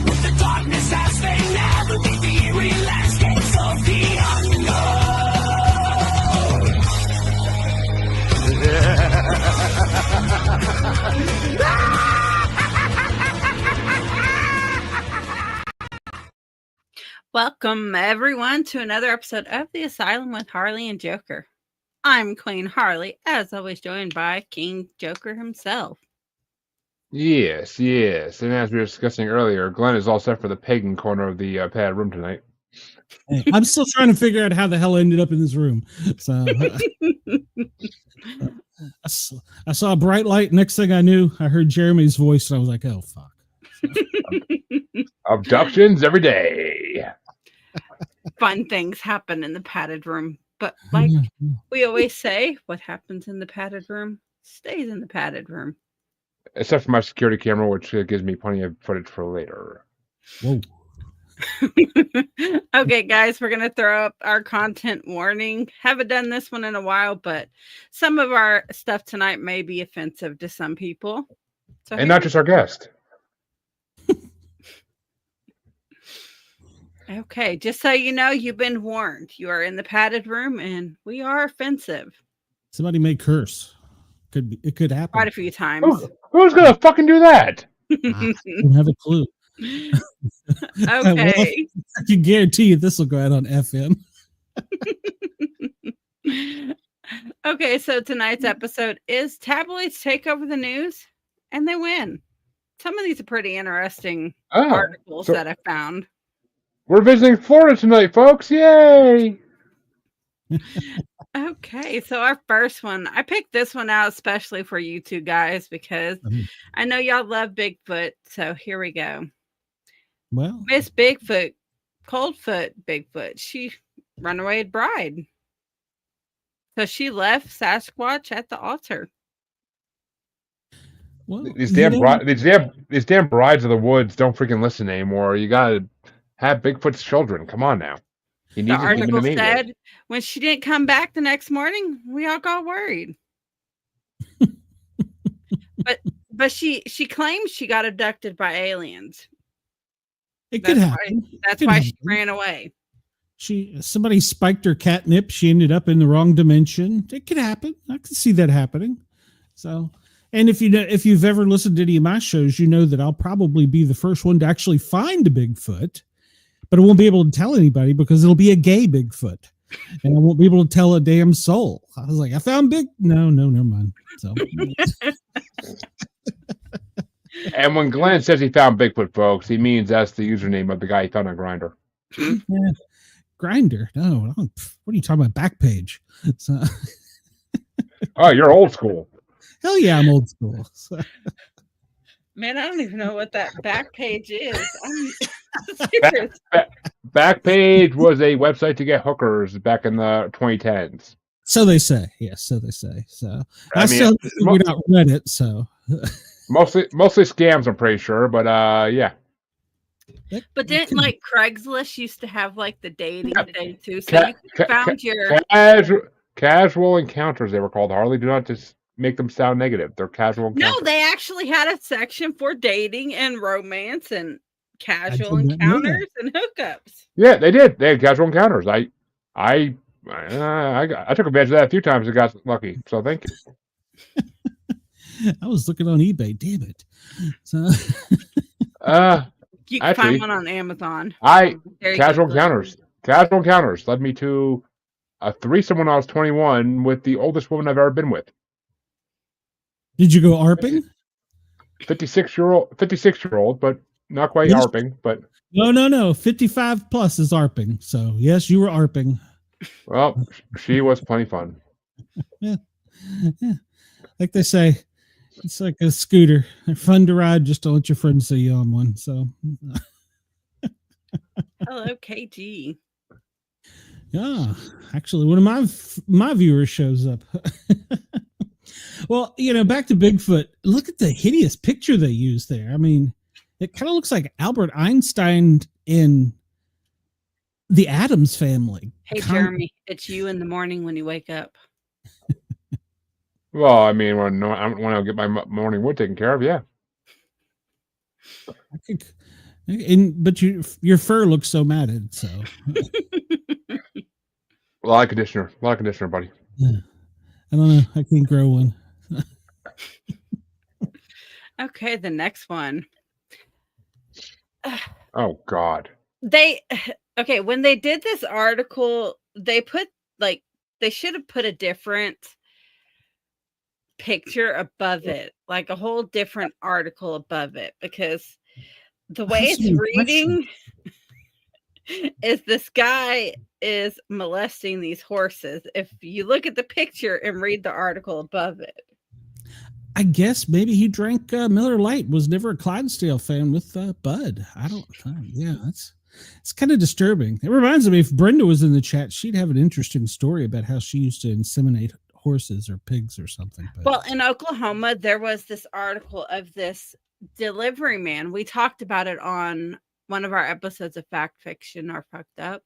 with the darkness as they never leave the eerie landscapes of the Welcome, everyone, to another episode of The Asylum with Harley and Joker. I'm Queen Harley, as always joined by King Joker himself. Yes. And as we were discussing earlier, Glenn is all set for the pagan corner of the pad room tonight. Hey, I'm still trying to figure out how the hell I ended up in this room. So I saw a bright light. Next thing I knew, I heard Jeremy's voice, and I was like, "Oh fuck!" Abductions every day. Fun things happen in the padded room, but like we always say, what happens in the padded room stays in the padded room. Except for my security camera, which gives me plenty of footage for later. Whoa. Okay, guys, we're going to throw up our content warning. Haven't done this one in a while, but some of our stuff tonight may be offensive to some people. So And not just our guest. Okay, just so you know, you've been warned. You are in the padded room, and we are offensive. Somebody may curse. It could happen. Quite a few times. Who's gonna fucking do that? I don't have a clue. Okay. I can guarantee you this will go out on FM. Okay, so tonight's episode is tabloids take over the news, and they win. Some of these are pretty interesting articles that I found. We're visiting Florida tonight, folks. Yay! Okay, so our first one, I picked this one out especially for you two guys because I know y'all love Bigfoot. So here we go. Well, Miss Bigfoot, Coldfoot Bigfoot, she runaway bride. So she left Sasquatch at the altar. well, These damn brides of the woods don't freaking listen anymore. You gotta have Bigfoot's children. Come on now. He The needs to keep article them said when she didn't come back the next morning, we all got worried. but she claims she got abducted by aliens. it could happen. That's why she ran away. Somebody spiked her catnip. She ended up in the wrong dimension. It could happen. I can see that happening. So, and if you've ever listened to any of my shows, you know that I'll probably be the first one to actually find a Bigfoot, but I won't be able to tell anybody because it'll be a gay Bigfoot, and I won't be able to tell a damn soul. I was like, I found No, never mind. So. And when Glenn says he found Bigfoot, folks, he means that's the username of the guy he found on Grindr. Yeah. Grinder? No. What are you talking about? Backpage. So. Oh, you're old school. Hell yeah, I'm old school. So. Man, I don't even know what that back page is. Backpage was a website to get hookers back in the 2010s. So they say. Yes, so they say. So I mean, still figured out Reddit, so mostly scams, I'm pretty sure, but yeah. But didn't like Craigslist used to have like the dating day too? So you found your casual encounters, they were called. Harley, do not just make them sound negative. They're casual encounters. No, they actually had a section for dating and romance and casual encounters and hookups. Yeah, they did. They had casual encounters. I took advantage of that a few times and got lucky. So thank you. I was looking on eBay. Damn it. So you can find one on Amazon. Casual encounters led me to a threesome when I was 21 with the oldest woman I've ever been with. Did you go ARPing? 56-year-old, but not quite ARPing. But no. 55 plus is ARPing. So yes, you were ARPing. Well, she was plenty fun. Yeah. Like they say, it's like a scooter. They're fun to ride, just don't let your friends see you on one. So hello, KG. Yeah, actually, one of my viewers shows up. Well, back to Bigfoot. Look at the hideous picture they used there. I mean, it kind of looks like Albert Einstein in the Addams Family. Hey, Jeremy, it's you in the morning when you wake up. Well, I mean, when I get my morning wood taken care of, yeah. But your fur looks so matted. So A lot of conditioner, buddy. yeah. I don't know. I can't grow one. Okay, the next one. Oh God. When they did this article, they put they should have put a different picture above it, like a whole different article above it, because the way it's reading is this guy is molesting these horses. If you look at the picture and read the article above it. I guess maybe he drank Miller Lite, was never a Clydesdale fan with Bud. I don't know. Yeah, it's kind of disturbing. It reminds me, if Brenda was in the chat, she'd have an interesting story about how she used to inseminate horses or pigs or something. But. Well, in Oklahoma, there was this article of this delivery man. We talked about it on one of our episodes of Fact Fiction or Fucked Up.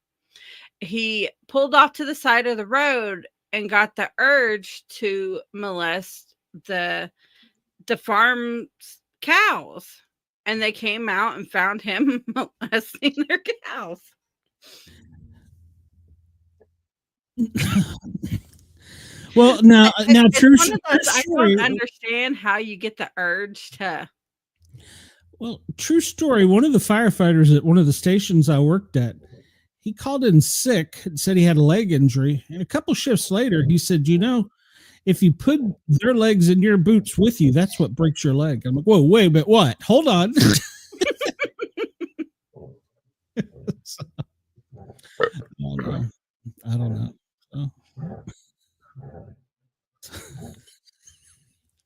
He pulled off to the side of the road and got the urge to molest the farm's cows, and they came out and found him molesting their cows. Well, now, true story. I don't understand how you get the urge to. Well, true story. One of the firefighters at one of the stations I worked at, he called in sick and said he had a leg injury. And a couple shifts later, he said, if you put their legs in your boots with you, that's what breaks your leg. I'm like, whoa, wait, but what? Hold on. I don't know. Oh.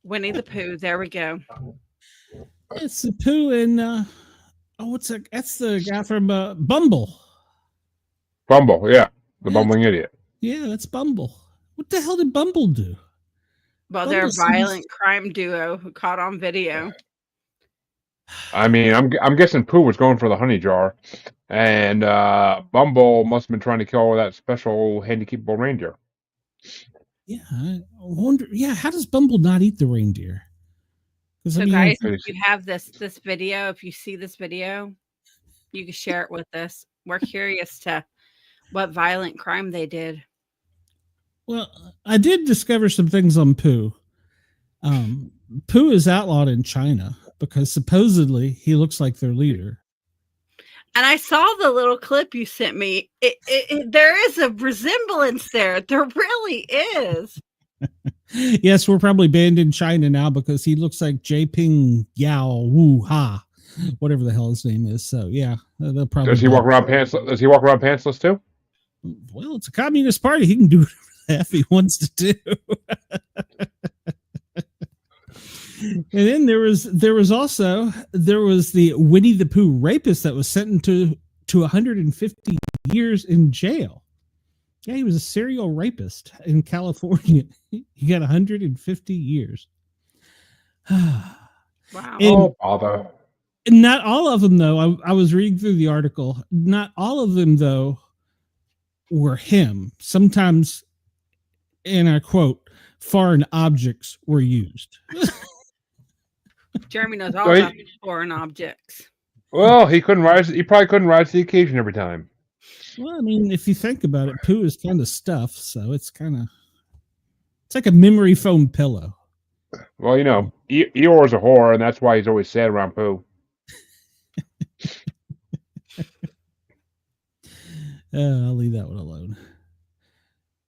Winnie the Pooh. There we go. It's the Pooh and that's the guy from Bumble. Bumble, yeah, the bumbling idiot. Yeah, that's Bumble. What the hell did Bumble do? Well, they're a violent crime duo who caught on video. I mean, I'm guessing Pooh was going for the honey jar, and Bumble must have been trying to kill that special handy-keepable reindeer. Yeah, I wonder. Yeah, how does Bumble not eat the reindeer? So, guys, if you have this video, if you see this video, you can share it with us. We're curious to what violent crime they did. Well, I did discover some things on Pooh. Pooh is outlawed in China because supposedly he looks like their leader. And I saw the little clip you sent me. There is a resemblance there. There really is. Yes, we're probably banned in China now because he looks like Jping Yao Wu Ha, whatever the hell his name is. So yeah, they'll probably. Does he walk around pantsless? Does he walk around pantsless too? Well, it's a communist party. He can do whatever the F he wants to do. And then there was the Winnie the Pooh rapist that was sentenced to 150 years in jail. Yeah, he was a serial rapist in California. He got 150 years. Wow. Oh, bother. Not all of them, though. I was reading through the article. Not all of them, though, were him. Sometimes, and I quote, foreign objects were used. Jeremy knows all about foreign objects. Well, he probably couldn't rise to the occasion every time. Well, I mean, if you think about it, Pooh is kind of stuff, so it's like a memory foam pillow. Well, Eeyore's a whore, and that's why he's always sad around Pooh. I'll leave that one alone.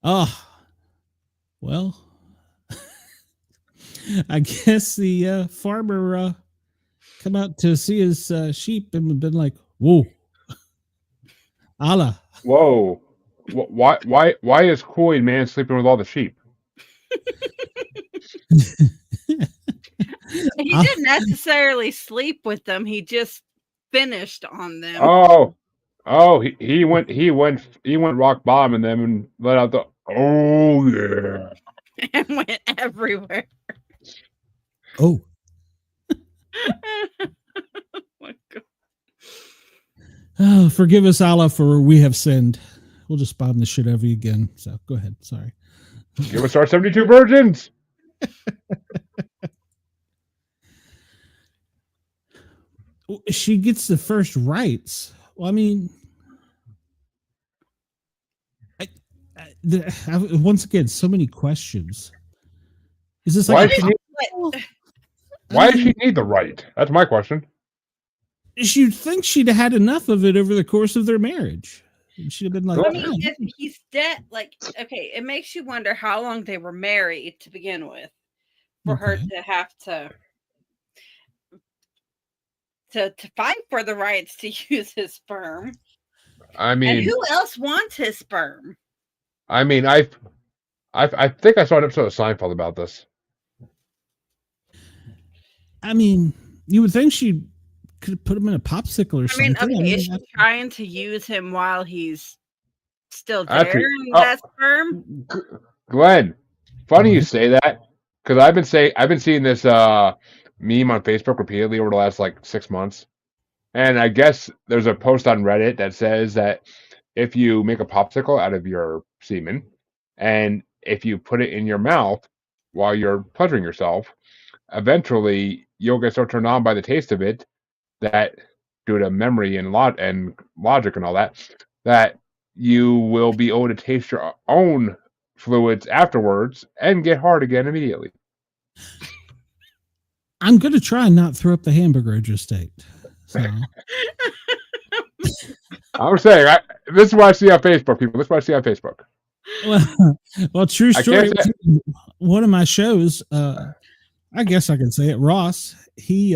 Oh, well, I guess the farmer come out to see his sheep and been like, whoa, Allah. Whoa. Why is Kool-Aid Man sleeping with all the sheep? He didn't necessarily sleep with them. He just finished on them. Oh, he went rock bottom in them and let out the yeah. And went everywhere. Oh. Oh my God. Oh, forgive us, Allah, for we have sinned. We'll just bomb the shit out of you again. So go ahead. Sorry. Give us our 72 virgins. she gets the first rights. Well, I mean, once again, so many questions. Is this Why like does she need, What- why does she need the right? That's my question. You'd think she'd have had enough of it over the course of their marriage. She'd have been like, I Well, mean, if he's dead, like, okay, it makes you wonder how long they were married to begin with for her Okay. to have to fight for the rights to use his sperm. I And mean, who else wants his sperm? I think I saw an episode of Seinfeld about this. I mean, you would think she could have put him in a popsicle or I mean, something. okay, is she trying to use him while he's still there Actually, in that sperm? Glenn, funny Mhm. you say that because I've been seeing this meme on Facebook repeatedly over the last like 6 months, and I guess there's a post on Reddit that says that if you make a popsicle out of your semen, and if you put it in your mouth while you're pleasuring yourself, eventually you'll get so turned on by the taste of it that, due to memory and logic and all that, that you will be able to taste your own fluids afterwards and get hard again immediately. I'm going to try and not throw up the hamburger I just ate. So, I'm saying, this is what I see on Facebook, people. This is what I see on Facebook. well, true I story. can't say- One of my shows, I guess I can say it. Ross, he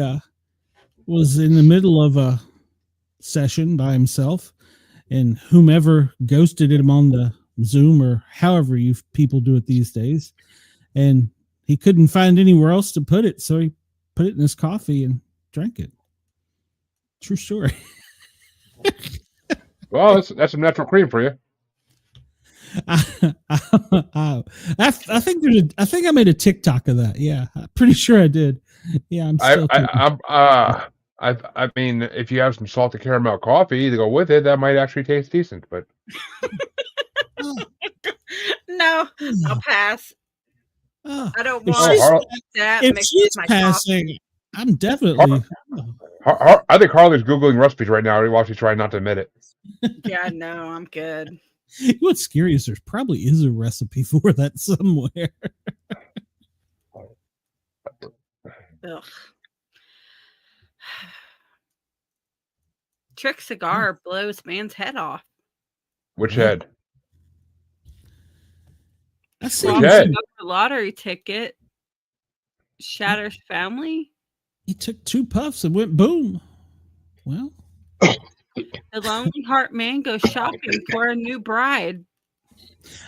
was in the middle of a session by himself, and whomever ghosted him on the Zoom or however you people do it these days, and he couldn't find anywhere else to put it, so he put it in his coffee and drank it. True story. Well, that's some natural cream for you. I think I made a TikTok of that. Yeah, I'm pretty sure I did. Yeah, I'm still. I mean, if you have some salted caramel coffee to go with it, that might actually taste decent. But No, I'll pass. Oh, I don't if want she's, that if mixed she's with my coffee. passing, I'm definitely. I think Harley's Googling recipes right now while she's trying not to admit it. Yeah, no, I'm good. What's scary is there probably is a recipe for that somewhere. Ugh. Trick cigar blows man's head off. Which head? I see. Which Robs head? a lottery ticket. Shatters family. He took 2 puffs and went boom. Well, The lonely heart man goes shopping for a new bride.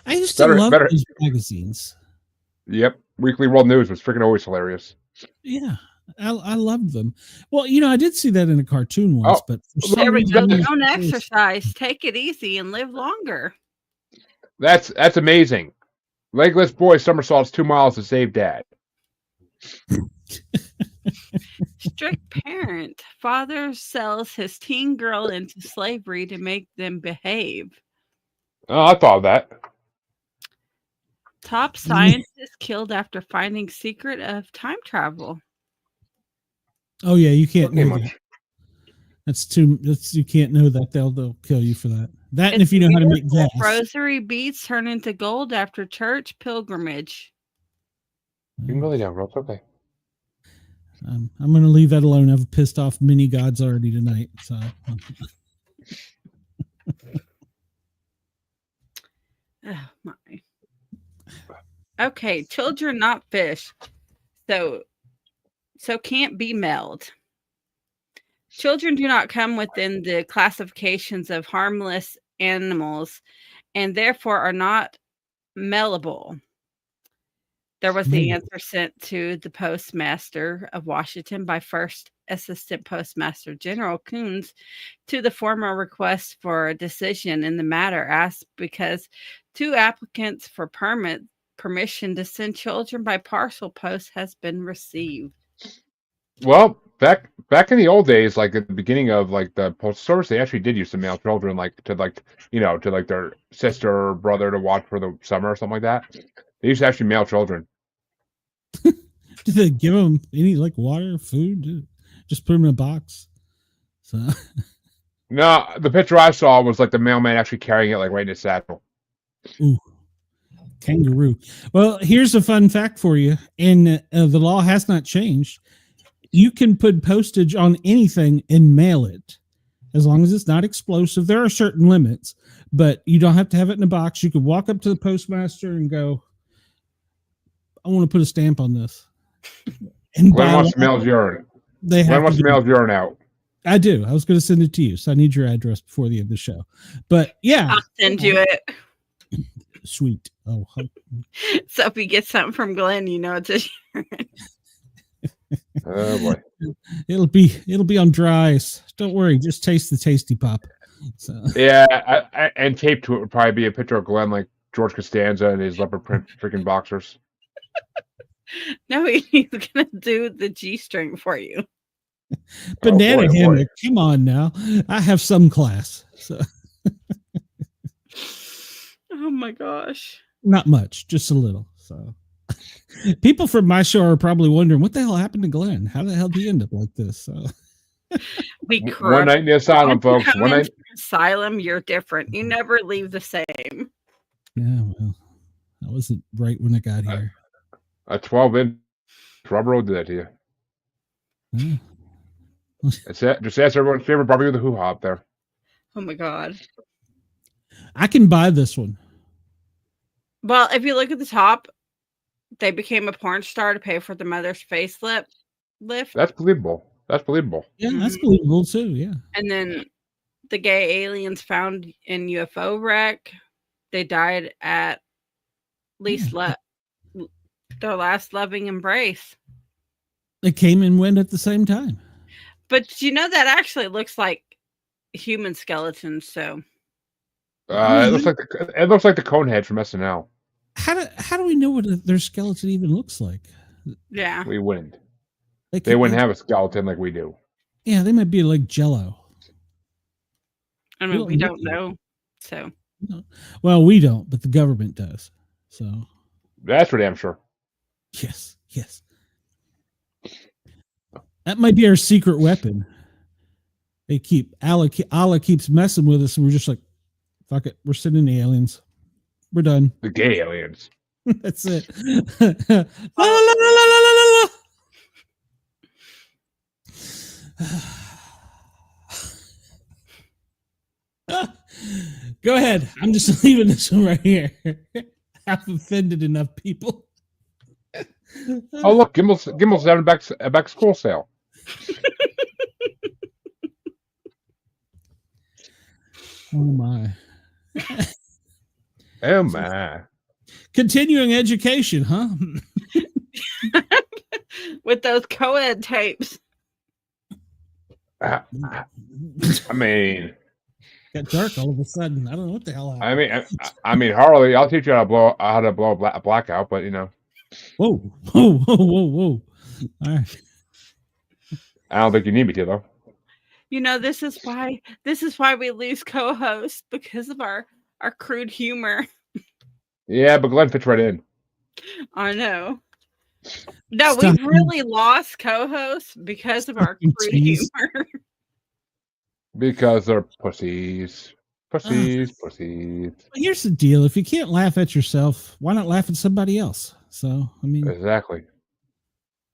I used to love better. those magazines. Yep. Weekly World News was freaking always hilarious. Yeah, I loved them. Well, I did see that in a cartoon once, but for some There we go. reason- Don't exercise. Take it easy and live longer. That's amazing. Legless boy somersaults 2 miles to save dad. Strict parent. Father sells his teen girl into slavery to make them behave. Oh, I thought of that. Top scientist killed after finding secret of time travel. Oh yeah, you can't Okay, know much. that. You can't know that they'll kill you for that. That and if you know how to make gas. Rosary beads turn into gold after church pilgrimage. You can go lay down, bro. It's okay. I'm going to leave that alone. I've pissed off many gods already tonight. So Oh my. Okay, children not fish. So can't be mailed. Children do not come within the classifications of harmless animals and therefore are not mailable. There was the answer sent to the Postmaster of Washington by First Assistant Postmaster General Coons to the former request for a decision in the matter asked because 2 applicants for permission to send children by parcel post has been received. Well, back in the old days, like at the beginning of like the postal service, they actually did use to mail children to their sister or brother to watch for the summer or something like that. They used to actually mail children. did they give them any like water, food? Just put them in a box. So No, the picture I saw was like the mailman actually carrying it like right in his saddle. ooh, kangaroo. Well, here's a fun fact for you, and the law has not changed. You can put postage on anything and mail it, as long as it's not explosive. There are certain limits, but you don't have to have it in a box. You could walk up to the postmaster and go, "I want to put a stamp on this." And Glenn by wants to law, mail his urine. they Glenn have to wants to do mail it. his urine out. I do. I was going to send it to you, so I need your address before the end of the show. But yeah, I'll send you it. sweet. Oh, So if you get something from Glenn, you know it's a Oh boy. it'll be on dry ice. Don't worry, just taste the tasty pop. So Yeah, and taped to it would probably be a picture of Glenn like George Costanza in his leopard print freaking boxers. No, he's gonna do the G-string for you. banana boy. hammock. Come on now, I have some class. So Oh my gosh. not much, just a little. So people from my show are probably wondering what the hell happened to Glenn. How the hell did he end up like this? So We One corrupt. night in the asylum, Once you folks. come One into night. asylum, you're different. You never leave the same. yeah, well, I wasn't right when I got here. A 12-inch rubber road did that to you. Yeah. That's it. Just ask everyone's favorite barbecue with the hoo-ha up there. Oh my god. I can buy this one. Well, if you look at the top, they became a porn star to pay for the mother's facelift lift. That's believable. That's believable. Yeah, that's Mhm. believable too. Yeah. And then the gay aliens found in UFO wreck, they died at least their last loving embrace. It came and went at the same time. But you know that actually looks like human skeletons. So It looks like the Conehead from SNL. How do we know what their skeleton even looks like? yeah, We wouldn't. They They wouldn't have a skeleton like we do. Yeah, they might be like Jello. I mean we don't know. So Well, we don't, but the government does. So That's for damn sure. yes. That might be our secret weapon. They keep Allah keeps messing with us, and we're just like, fuck it, we're sending the aliens. We're done. The gay aliens. That's it. La, la, la, la, la, la, la. Go ahead. I'm just leaving this one right here. I've offended enough people. Oh look, Gimmel's having a back to school sale. Oh my. Oh my. Continuing education, huh? with those co-ed tapes. I mean, Got dark all of a sudden. I don't know what the hell happened. I mean, Harley, I'll teach you how to blow a blackout, but you know, Whoa. All right. I don't think you need me to though. You know, this is why we lose co-hosts, because of our crude humor. Yeah, but Glenn fits right in. I know. No, Stop. we've really lost co-hosts because of our Fucking crude jeez. humor. Because they're pussies. Pussies. Here's the deal. If you can't laugh at yourself, why not laugh at somebody else? So, I mean, Exactly.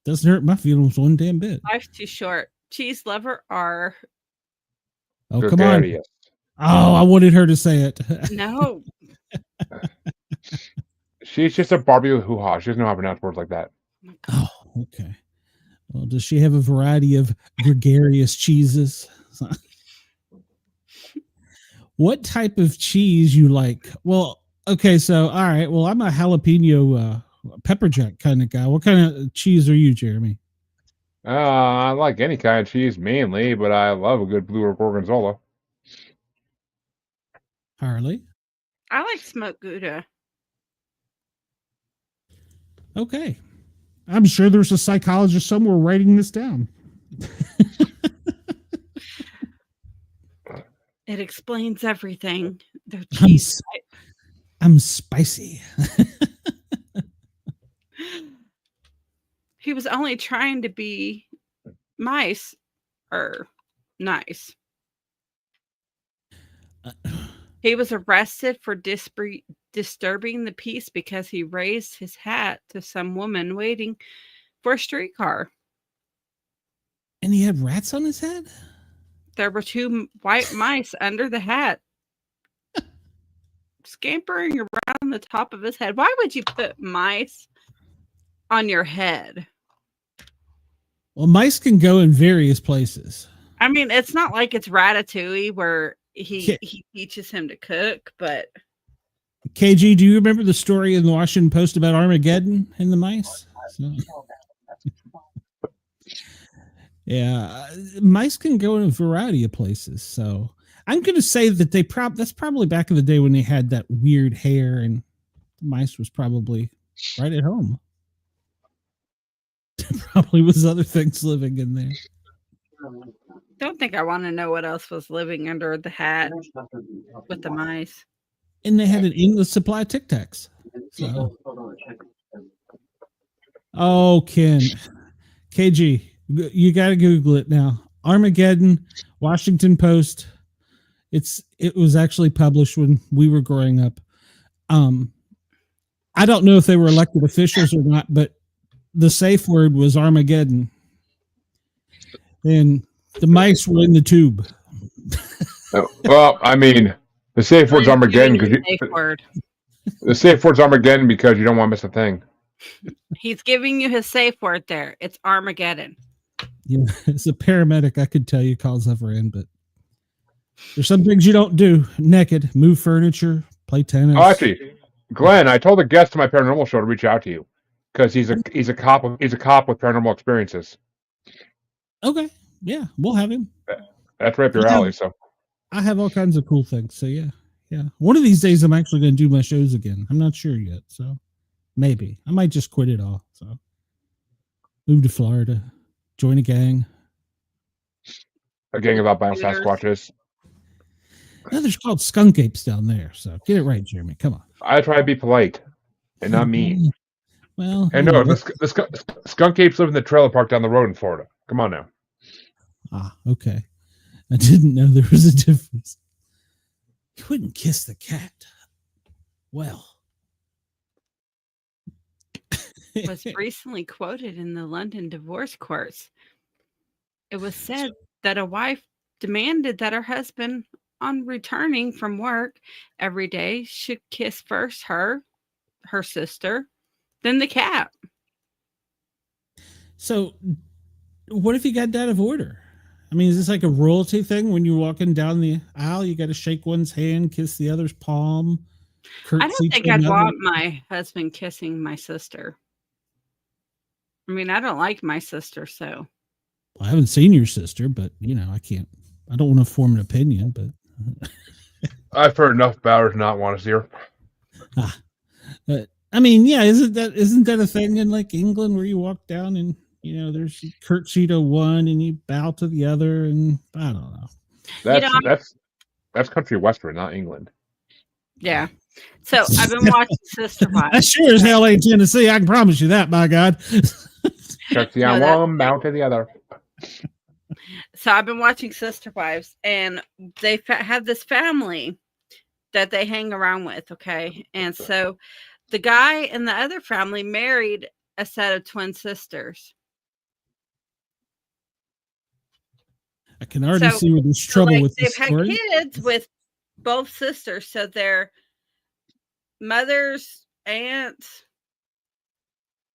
doesn't hurt my feelings one damn bit. Life's too short. Cheese lover are Oh, come on. Gregarious. Oh, I wanted her to say it. no. She's just a barbecue hoo-ha. She doesn't know how to pronounce words like that. Oh, okay. Well, does she have a variety of gregarious cheeses? What type of cheese you like? Well, okay, so all right. Well, I'm a jalapeno pepper jack kind of guy. What kind of cheese are you, Jeremy? I like any kind of cheese mainly, but I love a good blue or gorgonzola. Harley? I like smoked Gouda. Okay. I'm sure there's a psychologist somewhere writing this down. It explains everything. Their I'm, cheese. I'm spicy. He was only trying to be mice or Nice. He was arrested for disturbing the peace because he raised his hat to some woman waiting for a streetcar. And he had rats on his head? There were 2 white mice under the hat, scampering around the top of his head. Why would you put mice on your head? Well, mice can go in various places. I mean, it's not like it's Ratatouille where he teaches him to cook, but KG, do you remember the story in the Washington Post about Armageddon and the mice? Yeah, mice can go in a variety of places. So I'm going to say that that's probably back in the day when they had that weird hair, and mice was probably right at home. There probably was other things living in there. don't think I want to know what else was living under the hat with the mice. And they had an endless supply of Tic Tacs. So. Oh, Ken. KG, you got to Google it now. Armageddon, Washington Post. It was actually published when we were growing up. I don't know if they were elected officials or not, but the safe word was Armageddon. And the mice were in the tube. Well, I mean, the safe word's Armageddon because the safe word's Armageddon because you don't want to miss a thing. He's giving you his safe word there. It's Armageddon. Yeah, as a paramedic, I could tell you calls ever in, but there's some things you don't do naked. Move furniture, play tennis. Oh, actually, Glenn, I told a guest to my paranormal show to reach out to you because he's a cop with paranormal experiences. Okay, yeah, we'll have him. That's right up your alley. So I have all kinds of cool things. So yeah. One of these days, I'm actually going to do my shows again. I'm not sure yet, so maybe I might just quit it all. So move to Florida, join a gang. A gang of albino Sasquatches. No, there's called skunk apes down there. So get it right, Jeremy. Come on. I try to be polite and not mean. Well, and no, the skunk apes live in the trailer park down the road in Florida. Come on now. Ah, okay. I didn't know there was a difference. You wouldn't kiss the cat. Well. Was recently quoted in the London divorce courts. It was said that a wife demanded that her husband, on returning from work every day, should kiss first her sister, then the cat. So what if he got out of order? I mean, is this like a royalty thing? When you're walking down the aisle, you got to shake one's hand, kiss the other's palm. I don't think I'd want my husband kissing my sister. I mean, I don't like my sister, so. Well, I haven't seen your sister, but I don't want to form an opinion, but. I've heard enough about her to not want to see her. I mean, yeah, isn't that a thing in like England where you walk down and there's curtsy to one and you bow to the other, and I don't know. That's country western, not England. Yeah. So I've been watching Sister Wives. That sure as hell ain't Tennessee. I can promise you that, by God. Curtsy on one, bow to the other. So I've been watching Sister Wives, and they have this family that they hang around with, okay? And so the guy in the other family married a set of twin sisters. I can already see where there's trouble with this story. They've had kids with both sisters, so they're mothers, aunts.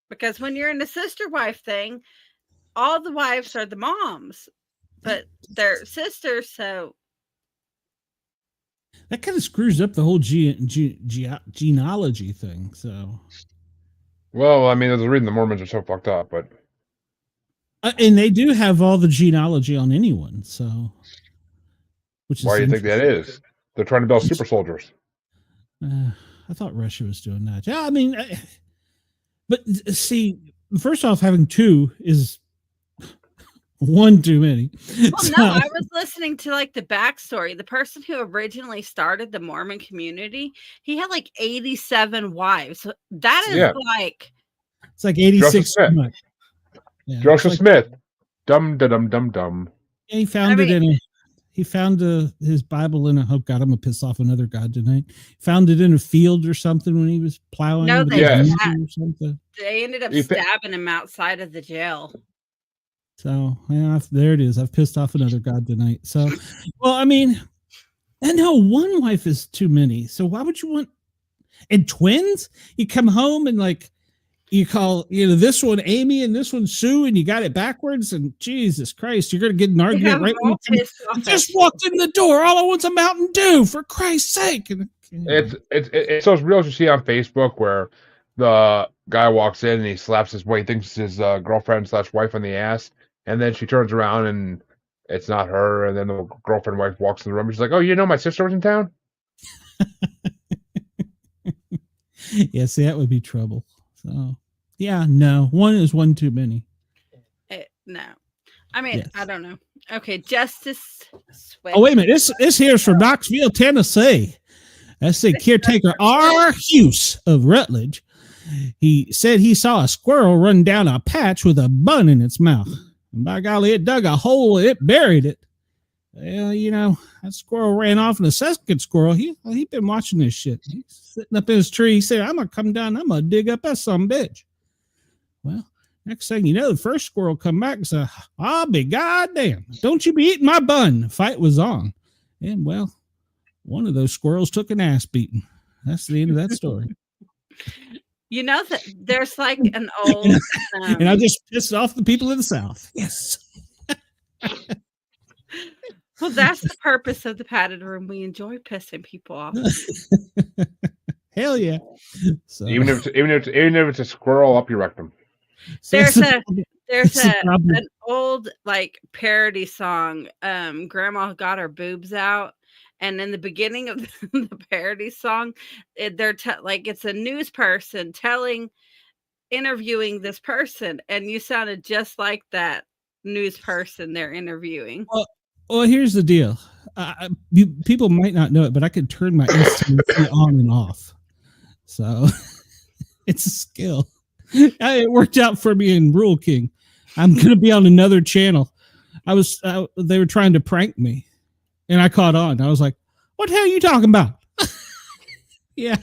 Because when you're in the sister wife thing, all the wives are the moms, but they're sisters, so that kind of screws up the whole genealogy thing. So, well, I mean, there's a reason the Mormons are so fucked up, but and they do have all the genealogy on anyone. So, why do you think that is? They're trying to build super soldiers. I thought Russia was doing that. Yeah, I mean, but see, first off, having two is one too many. Well, no, I was listening to like the backstory. The person who originally started the Mormon community, he had like 87 wives. That is like it's like 86. Joseph Smith. Dumb. He found he found his Bible in a, oh God, I'm gonna piss off another god tonight. Found it in a field or something when he was plowing. No, with they, his Yes. or something. they ended up You fi- stabbing him outside of the jail. So yeah, there it is. I've pissed off another god tonight. So, well, I mean, I know one wife is too many. So why would you want? And twins? You come home and like you call this one Amy and this one Sue, and you got it backwards. And Jesus Christ, you're gonna get an argument right when you just walked in the door. All I want's a Mountain Dew, for Christ's sake. And, It's those reels you see on Facebook where the guy walks in and he slaps his he thinks it's his girlfriend / wife on the ass, and then she turns around and it's not her, and then the girlfriend wife walks in the room and she's like, "Oh, my sister was in town." yeah, see, that would be trouble. So yeah, no, one is one too many. No, I mean, Yes. I don't know. Okay, Justice Swift. Oh, wait a minute. This here is from Knoxville, Tennessee. That's the caretaker R. Hughes of Rutledge. He said he saw a squirrel run down a patch with a bun in its mouth. And by golly, it dug a hole and it buried it. Well, that squirrel ran off, and the second squirrel, he'd been watching this shit. He's sitting up in his tree. He said, I'm going to come down. I'm going to dig up that sumbitch. Well, next thing you know, the first squirrel come back and said, I'll be goddamn. Don't you be eating my bun. The fight was on. And, well, one of those squirrels took an ass beating. That's the end of that story. You know that there's like an old... and I just pissed off the people in the South. Yes. Well, that's the purpose of the padded room. We enjoy pissing people off. Hell yeah. So, Even if it's a squirrel up your rectum. There's an problem. old like parody song. Grandma got her boobs out, and in the beginning of the parody song, it's a news person interviewing this person, and you sounded just like that news person they're interviewing. Well, here's the deal. People might not know it, but I can turn my STC on and off. So it's a skill. It worked out for me in Rule King. I'm going to be on another channel. They were trying to prank me, and I caught on. I was like, what the hell are you talking about? Yeah.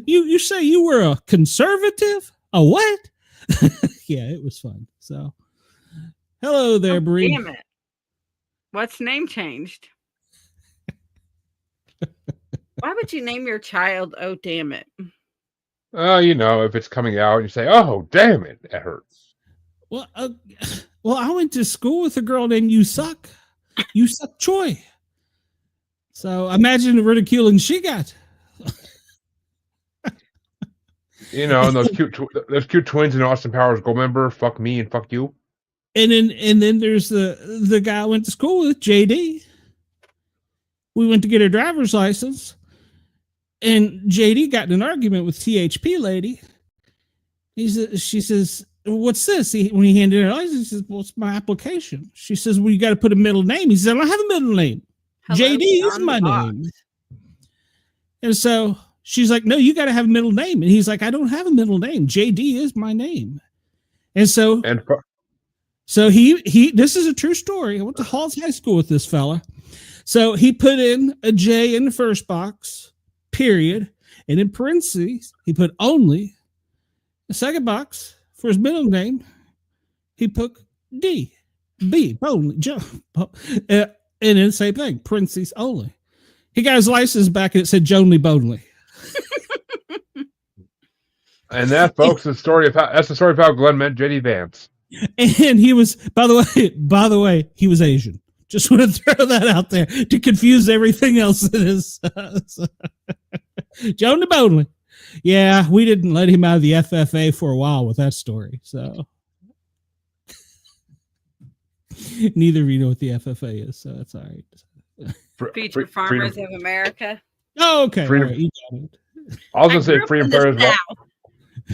You say you were a conservative? A what? Yeah, it was fun. So hello there, Bree. Damn it. What's name changed? Why would you name your child Oh Damn It? If it's coming out, you say, "Oh, damn it, that hurts." Well, I went to school with a girl named You Suck Choi. So imagine the ridiculing she got. And those cute twins in Austin Powers Goldmember, fuck me and fuck you. And then there's the guy I went to school with, JD. We went to get our driver's license, and JD got in an argument with THP lady. She says, "What's this?" When he handed her license, he says, "Well, it's my application." She says, "Well, you got to put a middle name." He said, "I don't have a middle name. JD is my name." And so she's like, "No, you got to have a middle name." And he's like, "I don't have a middle name. JD is my name." And so he this is a true story. I went to Halls High School with this fella. So he put in a J in the first box, period, and in parentheses he put only. The second box for his middle name, he put D, B, only, and then same thing, parentheses only. He got his license back and it said Jonely Bonely. And that, folks, that's the story of how Glenn met JD Vance. And he was, by the way, he was Asian. Just want to throw that out there to confuse everything else that is. Jonely Bonely. Yeah, we didn't let him out of the FFA for a while with that story. So neither of you know what the FFA is, so that's all right. Future Farmers of America. Oh, okay. Freedom. All right, you got it. I was gonna say Freedom Fires.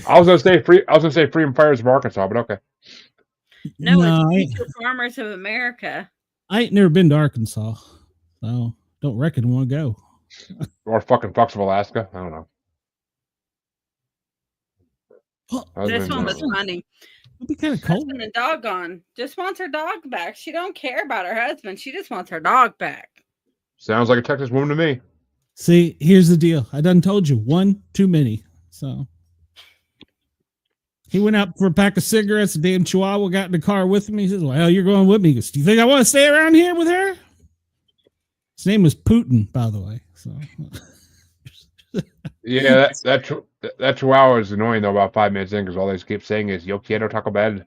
I was gonna say Freedom Fires of Arkansas, but okay. No, it's Future Farmers of America. I ain't never been to Arkansas, so don't reckon I want to go. Or fucking fucks of Alaska. I don't know. This one was funny. It'd be kind of cold. Husband and dog gone. Just wants her dog back. She don't care about her husband. She just wants her dog back. Sounds like a Texas woman to me. See, here's the deal. I done told you, one too many. So he went out for a pack of cigarettes. The damn Chihuahua got in the car with him. He says, "Well, you're going with me." He goes, "Do you think I want to stay around here with her?" His name was Putin, by the way. So Yeah, that Chihuahua is annoying though. About 5 minutes in, because all they keep saying is "Yo quiero Taco Bell."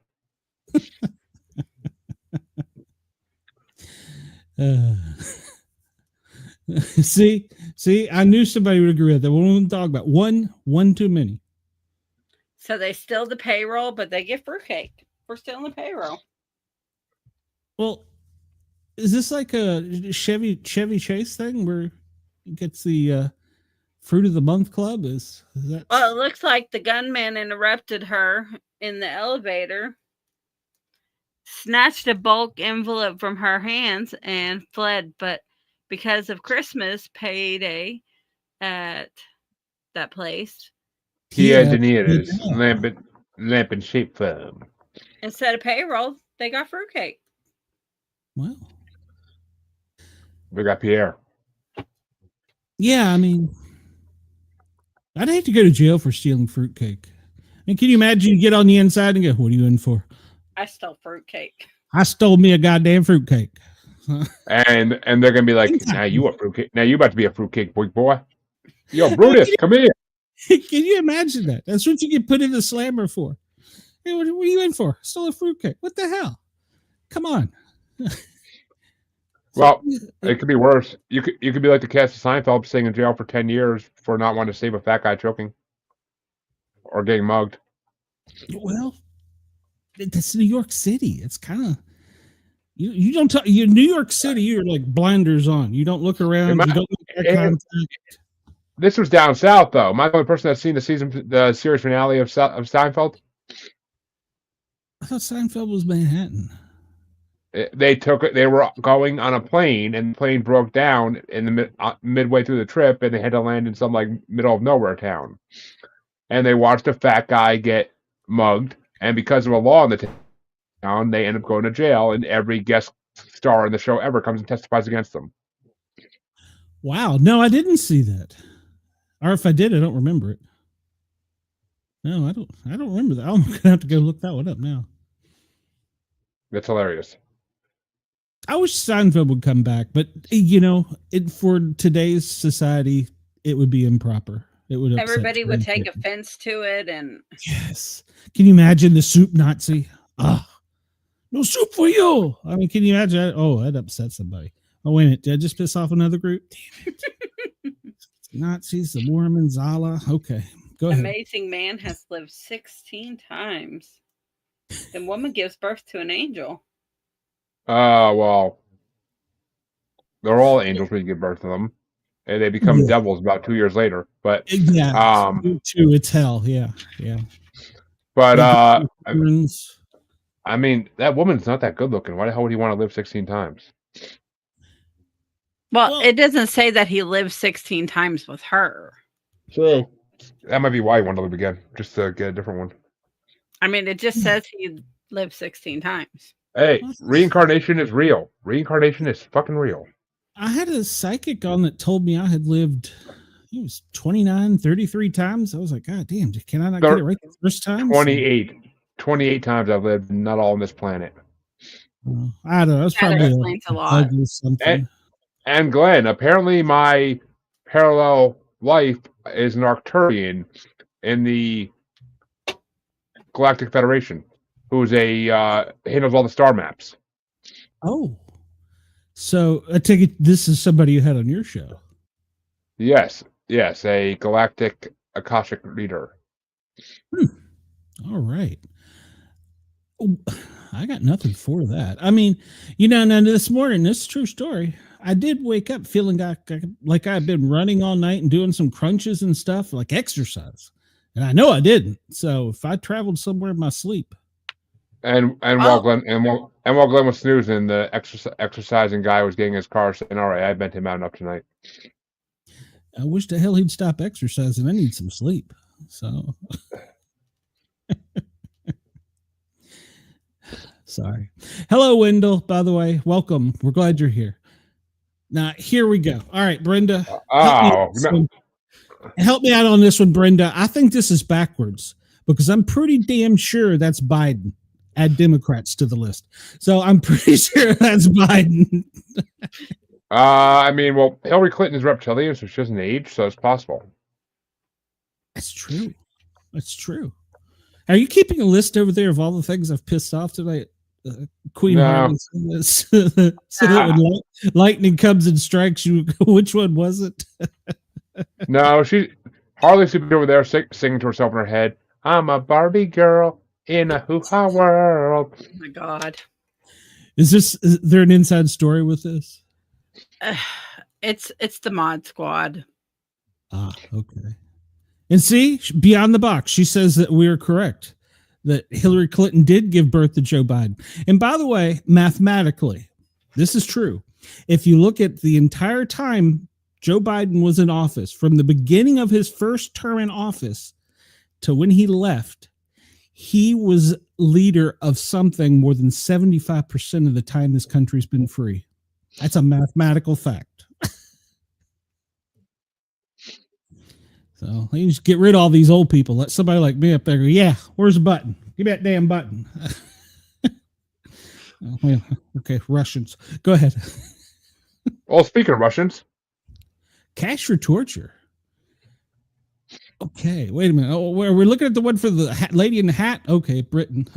See, I knew somebody would agree with that. One dog, about one too many. So they steal the payroll, but they get fruitcake for stealing the payroll. Well, is this like a Chevy Chase thing where he gets the fruit of the month club? Is that? Well, it looks like the gunman interrupted her in the elevator, snatched a bulk envelope from her hands, and fled. But because of Christmas payday at that place, Kia Deniers, lamp and shape firm. instead of payroll, they got fruitcake. Well, We got Pierre. yeah, I mean, I'd hate to go to jail for stealing fruitcake. I mean, can you imagine you get on the inside and go, "What are you in for?" I stole fruitcake. I stole me a goddamn fruitcake. And they're gonna be like, "Now you a fruitcake. Now you about to be a fruitcake boy. Yo, Brutus, come here." Can you imagine that? That's what you get put in the slammer for. Hey, what are you in for? Stole a fruitcake. What the hell? Come on. Well, it could be worse. You could be like the cast of Seinfeld, staying in jail for 10 years for not wanting to save a fat guy choking or getting mugged. Well, that's New York City. It's kind of you don't talk. You New York City. You're like blinders on. You don't look around. You don't make eye contact. This was down south, though. Am I the only person that's seen the series finale of Seinfeld? I thought Seinfeld was Manhattan. They took it. They were going on a plane, and the plane broke down in the midway through the trip, and they had to land in some like middle of nowhere town. And they watched a fat guy get mugged, and because of a law in the town, they end up going to jail. And every guest star in the show ever comes and testifies against them. Wow, no, I didn't see that. Or if I did, I don't remember it. No, I don't remember that. I'm gonna have to go look that one up now. It's hilarious. I wish Seinfeld would come back, but for today's society, it would be improper. It would upset Everybody would take people. offense to it, and Yes. Can you imagine the soup Nazi? No soup for you. I mean, can you imagine that? Oh, that upset somebody. Oh, wait a minute. Did I just piss off another group? Damn it. Nazis, the Mormons, Allah. Okay, go ahead. amazing man has lived 16 times. The woman gives birth to an angel. Well, they're all angels when you give birth to them, and they become devils about 2 years later. But Yeah, too. It's hell. Yeah. But I mean, that woman's not that good looking. Why the hell would he want to live 16 times? Well, it doesn't say that he lived 16 times with her. True. That might be why he wanted to live again, just to get a different one. I mean, it just says he lived 16 times. Hey, reincarnation is real. Reincarnation is fucking real. I had a psychic on that told me I had lived, it was 29, 33 times. I was like, God damn, can I not get it right the first time? 28 times I've lived, not all on this planet. I don't know. That's probably a lot. Something. And Glenn, apparently my parallel life is an Arcturian in the Galactic Federation, who's handles all the star maps. Oh, so I take it this is somebody you had on your show. Yes, a galactic Akashic reader. All right. I got nothing for that. I mean, now this morning, this is a true story. I did wake up feeling like I've been running all night and doing some crunches and stuff, like exercise. And I know I didn't. So if I traveled somewhere in my sleep. And while Glenn was snoozing, the exercising guy was getting his car saying, "All right, I bent him out enough tonight." I wish the hell he'd stop exercising. I need some sleep. So Sorry. Hello, Wendell, by the way. Welcome. We're glad you're here. Now, here we go. All right, Brenda. Oh, no. Help me out on this one, Brenda. I think this is backwards because I'm pretty damn sure that's Biden. Add Democrats to the list. So I'm pretty sure that's Biden. I mean, well, Hillary Clinton is reptilian, so she doesn't age, so it's possible. That's true. That's true. Are you keeping a list over there of all the things I've pissed off tonight? Queen No. Harley so that when lightning comes and strikes you, which one was it? No, Harley's over there singing to herself in her head. I'm a Barbie girl in a hoo-ha world. Oh my God. Is there an inside story with this? It's the Mod Squad. Ah, okay. And see, beyond the box, she says that we are correct, that Hillary Clinton did give birth to Joe Biden. And by the way, mathematically, this is true. If you look at the entire time Joe Biden was in office, from the beginning of his first term in office to when he left, he was leader of something more than 75% of the time this country's been free. That's a mathematical fact. So you just get rid of all these old people. Let somebody like me up there go, yeah, where's the button? Give me that damn button. Okay, Russians. Go ahead. Well, speaking of Russians. Cash for torture. Okay, wait a minute. Oh, we're looking at the one for the lady in the hat. Okay, Britain.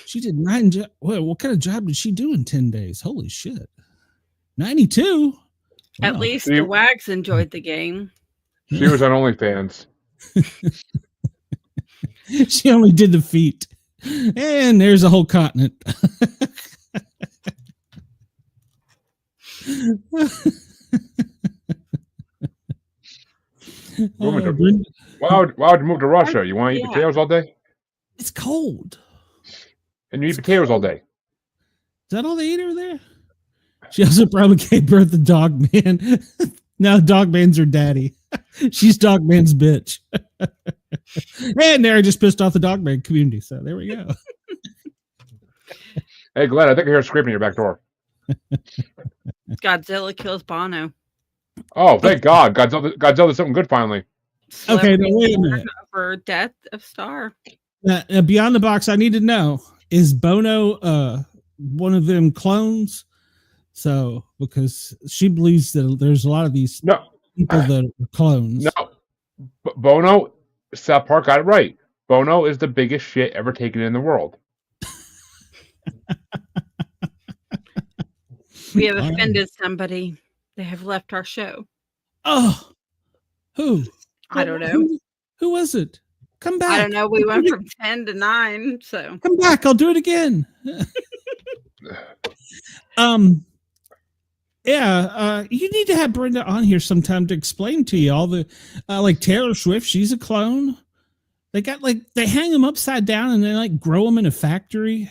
She did 9 jobs. What kind of job did she do in 10 days? Holy shit. 92? At Wow. least the Wags enjoyed the game. She was on OnlyFans. She only did the feet. And there's a whole continent. Why would you move to Russia? You want to eat potatoes all day? It's cold. And you eat potatoes all day. Is that all they eat over there? She also probably gave birth to Dog Man. Now Dog Man's her daddy. She's Dog Man's bitch. And there I just pissed off the Dog Man community. So there we go. Hey, Glenn, I think I hear scraping your back door. Godzilla kills Bono. Oh, thank God. Godzilla did something good finally. Okay, now wait a minute. For death of Star. Beyond the box, I need to know, is Bono one of them clones? So, because she believes that there's a lot of these people that are clones. No. Bono, South Park got it right. Bono is the biggest shit ever taken in the world. We have offended somebody. They have left our show. Oh, who? I don't know. Who was it? Come back. I don't know. We went from 10 to 9. So come back. I'll do it again. You need to have Brenda on here sometime to explain to you all the like Taylor Swift. She's a clone. They got they hang them upside down and they grow them in a factory.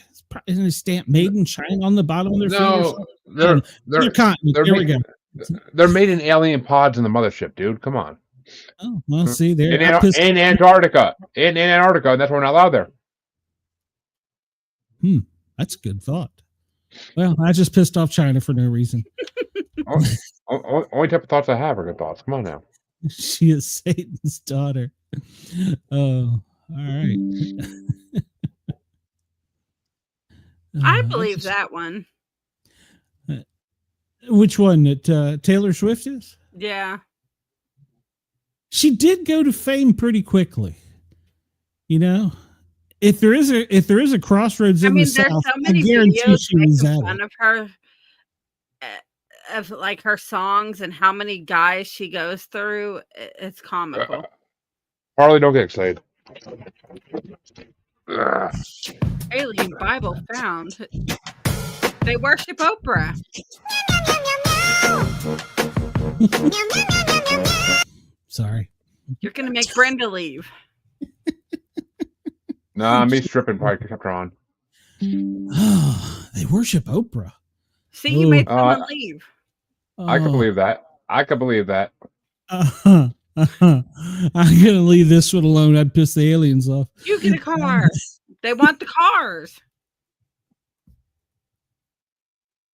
And they stamp made in China on the bottom of their fingers. They're there we go. They're made in alien pods in the mothership, dude. Come on. Oh, well, see there in Antarctica. In Antarctica, and that's why we're not allowed there. That's a good thought. Well, I just pissed off China for no reason. Only type of thoughts I have are good thoughts. Come on now. She is Satan's daughter. Oh, all right. I believe that one. Which one? That Taylor Swift is? Yeah. She did go to fame pretty quickly. You know, if there is a crossroads in the South, so many I guarantee she was at fun of her, of her songs and how many guys she goes through. It's comical. Harley, don't get excited. Alien Bible found. They worship Oprah. Sorry. You're going to make Brenda leave. Nah, me stripping probably kept her on. They worship Oprah. See, you made someone leave. I can believe that. I'm going to leave this one alone. I'd piss the aliens off. You get a car. They want the cars.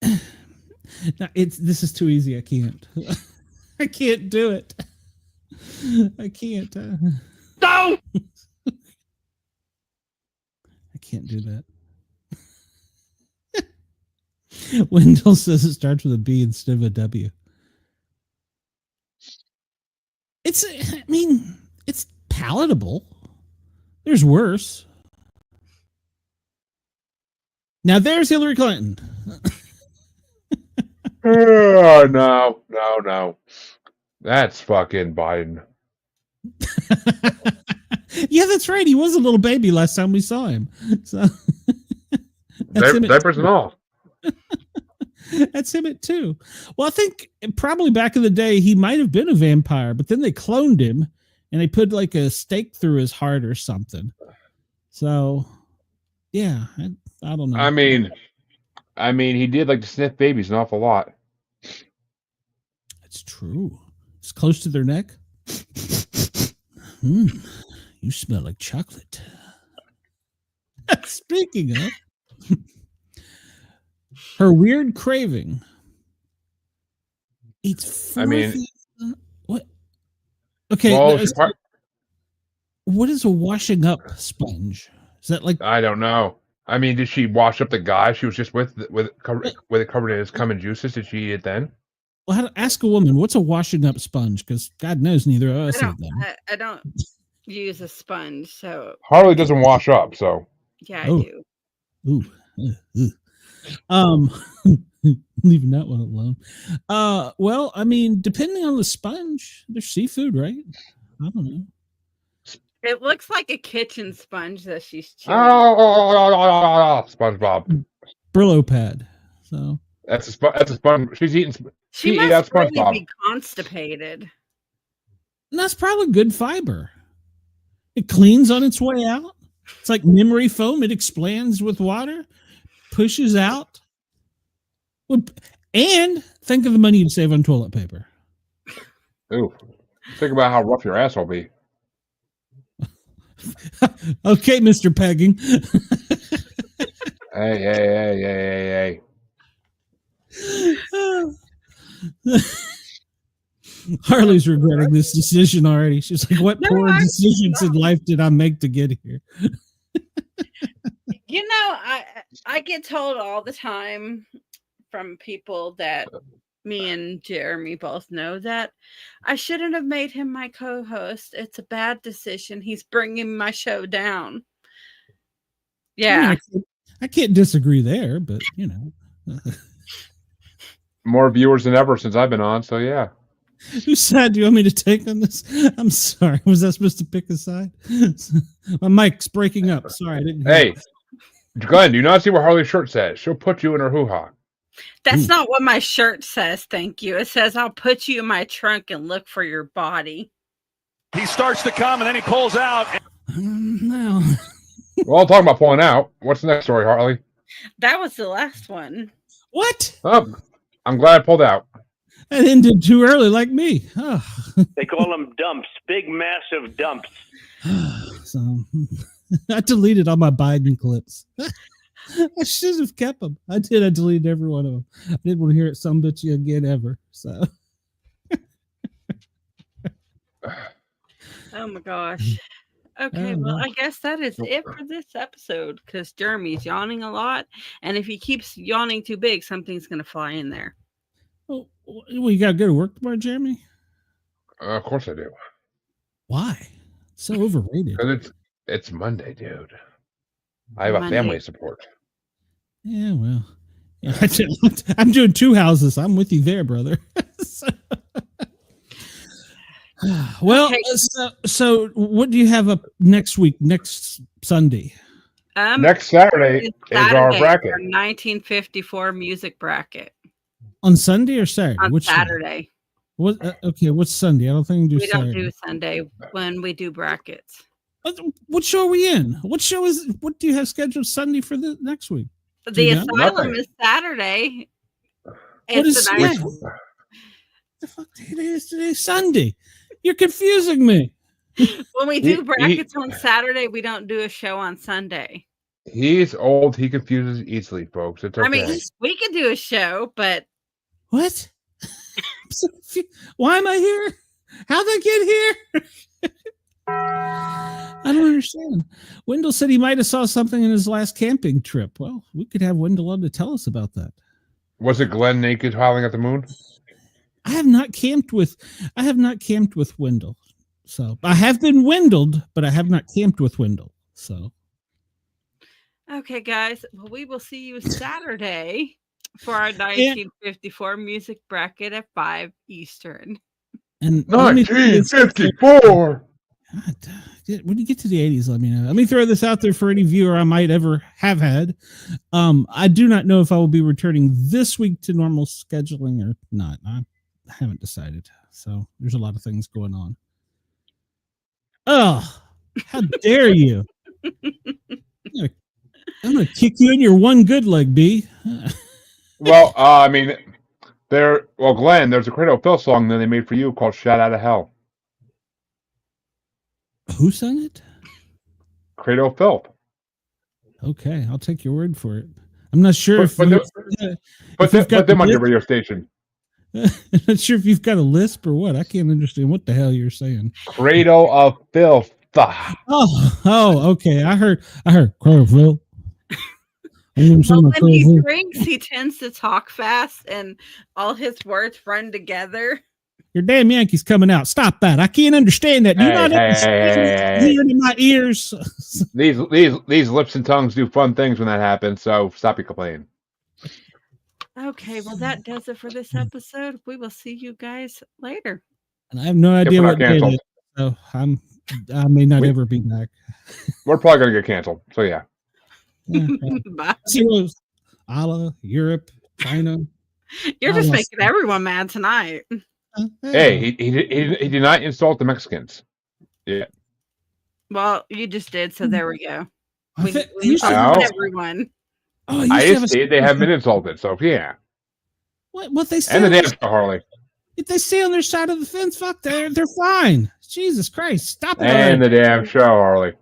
No, this is too easy. I can't. I can't do it. I can't. No! I can't do that. Wendell says it starts with a B instead of a W. I mean, it's palatable. There's worse. Now there's Hillary Clinton. Oh, no. That's fucking Biden. Yeah, that's right. He was a little baby last time we saw him. So that's him Diapers and all. That's him at 2. Well, I think probably back in the day he might have been a vampire, but then they cloned him and they put like a stake through his heart or something. So, yeah, I don't know. I mean, he did like to sniff babies an awful lot. It's true. It's close to their neck. You smell like chocolate. Speaking of her weird craving. It's 4, what? Okay. Well, What is a washing up sponge? Is that like? I don't know. I mean, did she wash up the guy she was just with it covered in his cum and juices? Did she eat it then? Well, ask a woman what's a washing up sponge, because God knows neither of us have them. I don't use a sponge, so Harley doesn't wash up, so yeah, I do. Ooh. Leaving that one alone. Well, I mean, depending on the sponge, there's seafood, right? I don't know. It looks like a kitchen sponge that she's chewing. SpongeBob. Brillo pad. So that's a sponge. She's eating. She must really be constipated. And that's probably good fiber. It cleans on its way out. It's like memory foam. It expands with water, pushes out. And think of the money you'd save on toilet paper. Ooh. Think about how rough your ass will be. Okay, Mr. Pegging. Hey. Harley's regretting this decision already. She's like, what poor decisions in life did I make to get here? You know, I get told all the time from people that me and Jeremy both know that I shouldn't have made him my co-host. It's a bad decision. He's bringing my show down. Yeah. I can't disagree there, but you know. More viewers than ever since I've been on, so yeah. Whose side do you want me to take on this? I'm sorry. Was I supposed to pick a side? My mic's breaking up. Sorry, I didn't hear. Hey, Glenn, do you not see what Harley's shirt says? She'll put you in her hoo-ha. That's not what my shirt says, thank you. It says, I'll put you in my trunk and look for your body. He starts to come and then he pulls out. No. Well, talking about pulling out. What's the next story, Harley? That was the last one. What? Oh, I'm glad I pulled out. That ended too early, like me. Oh. They call them dumps, big, massive dumps. So I deleted all my Biden clips. I should have kept them. I did. I deleted every one of them. I didn't want to hear it some bitch again ever. So. Oh my gosh. Okay, well, I guess that is it for this episode because Jeremy's yawning a lot. And if he keeps yawning too big, something's going to fly in there. Oh, well, you got to go to work tomorrow, Jeremy? Of course I do. Why? So overrated. Because it's Monday, dude. I have a family to support. Yeah, well. Yeah, I'm doing 2 houses. I'm with you there, brother. Well, okay. So what do you have up next week, next Sunday? Next Saturday is our bracket. Our 1954 music bracket. On Sunday or Saturday? On Saturday. What? Okay, what's Sunday? I don't think we don't do Sunday when we do brackets. What show are we in? What do you have scheduled Sunday for the next week? The Asylum is Saturday. What is Sunday? The fuck is today? Sunday. You're confusing me. When we do brackets on Saturday, we don't do a show on Sunday. He's old. He confuses easily, folks. It's okay. I mean, we could do a show, but What? Why am I here? How'd I get here? I don't understand. Wendell said he might have saw something in his last camping trip. Well, we could have Wendell on to tell us about that. Was it Glenn naked howling at the moon? I have not camped with Wendell. So I have been Wendelled, but I have not camped with Wendell. So okay, guys. Well, we will see you Saturday for our 1954 music bracket at 5 Eastern. And 1954. God, when you get to the 80s, let me know. Let me throw this out there for any viewer I might ever have had. I do not know if I will be returning this week to normal scheduling or not. I haven't decided. So there's a lot of things going on. Oh, how dare you? I'm gonna kick you in your one good leg, B. Well, I mean, Glenn, there's a Cradle of Filth song that they made for you called "Shout Out of Hell." Who sang it? Cradle of Filth. Okay, I'll take your word for it. I'm not sure Put them on your radio station. I'm not sure if you've got a lisp or what. I can't understand what the hell you're saying. Cradle of Filth. Oh, okay. I heard Cradle of Filth. Well, when he drinks, he tends to talk fast, and all his words run together. Your damn Yankees coming out. Stop that. I can't understand that. You're not hearing in my ears. These lips and tongues do fun things when that happens, so stop your complaining. Okay, well, that does it for this episode. We will see you guys later. And I have no idea what day it is, so I may not ever be back. We're probably going to get canceled, so yeah. Bye. Allah, Europe, China. You're just making everyone mad tonight. Hey, he did not insult the Mexicans. Yeah. Well, you just did, so there we go. We everyone. Oh, I just say they haven't been insulted, so yeah. What they say? And the damn show, Harley. If they stay on their side of the fence, fuck, they're fine. Jesus Christ, stop it! And the damn show, Harley.